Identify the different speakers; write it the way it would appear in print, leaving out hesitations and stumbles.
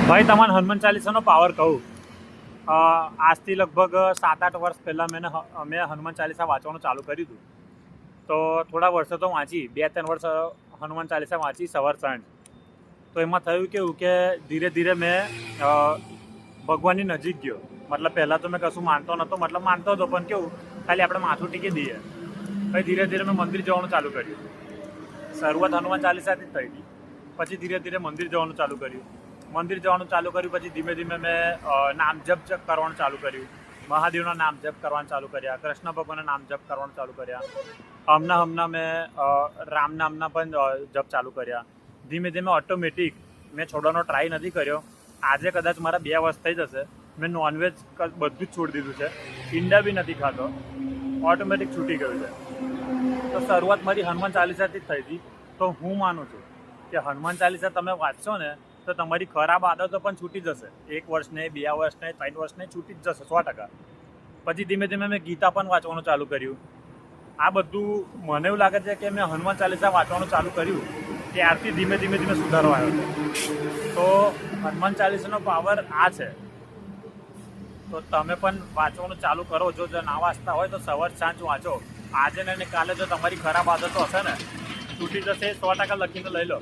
Speaker 1: ભાઈ તમને હનુમાન ચાલીસાનો પાવર કહું. આજથી લગભગ 7-8 વર્ષ પહેલાં મેં હનુમાન ચાલીસા વાંચવાનું ચાલુ કર્યું હતું. તો થોડા વર્ષો તો વાંચી, 2-3 વર્ષ હનુમાન ચાલીસા વાંચી સવાર સાંજ. તો એમાં થયું કેવું કે ધીરે ધીરે મેં ભગવાનની નજીક ગયો. મતલબ પહેલાં તો મેં કશું માનતો નહોતો, મતલબ માનતો હતો પણ કેવું ખાલી આપણે માથું ટીકી દઈએ. પછી ધીરે ધીરે મેં મંદિર જવાનું ચાલુ કર્યું. શરૂઆત હનુમાન ચાલીસાથી જ થઈ હતી. પછી ધીરે ધીરે મંદિર જવાનું ચાલુ કર્યું. પછી ધીમે ધીમે મેં નામ જપ કરવાનું ચાલુ કર્યું. મહાદેવના નામ જપ કરવાનું ચાલુ કર્યા, કૃષ્ણ ભગવાનના નામ જપ કરવાનું ચાલુ કર્યા. હમણાં મેં રામ નામના પણ જપ ચાલુ કર્યા. ધીમે ધીમે ઓટોમેટિક મેં છોડવાનો ટ્રાય નથી કર્યો. આજે કદાચ મારા 2 વર્ષ થઈ જશે. મેં નોનવેજ બધું જ છોડી દીધું છે. ઈંડા બી નથી ખાતો. ઓટોમેટિક છૂટી ગયું છે. તો શરૂઆત મારી હનુમાન ચાલીસાથી જ થઈ હતી. તો હું માનું છું કે હનુમાન ચાલીસા તમે વાંચશો ને તો તમારી ખરાબ આદતો પણ છૂટી જશે. 1 વર્ષ નહીં, 2 વર્ષ નહીં, 3 વર્ષ નહીં, છૂટી જ જશે 100%. પછી ધીમે ધીમે મેં ગીતા પણ વાંચવાનું ચાલુ કર્યું. આ બધું મને એવું લાગે છે કે મેં હનુમાન ચાલીસા વાંચવાનું ચાલુ કર્યું ત્યારથી ધીમે ધીમે સુધારો આવ્યો છે. તો હનુમાન ચાલીસાનો પાવર આ છે. તો તમે પણ વાંચવાનું ચાલુ કરો. જો ના વાંચતા હોય તો સવાર સાંજ વાંચો. આજે ને કાલે જો તમારી ખરાબ આદતો હશે ને છૂટી જશે, 100% લખીને લઈ લો.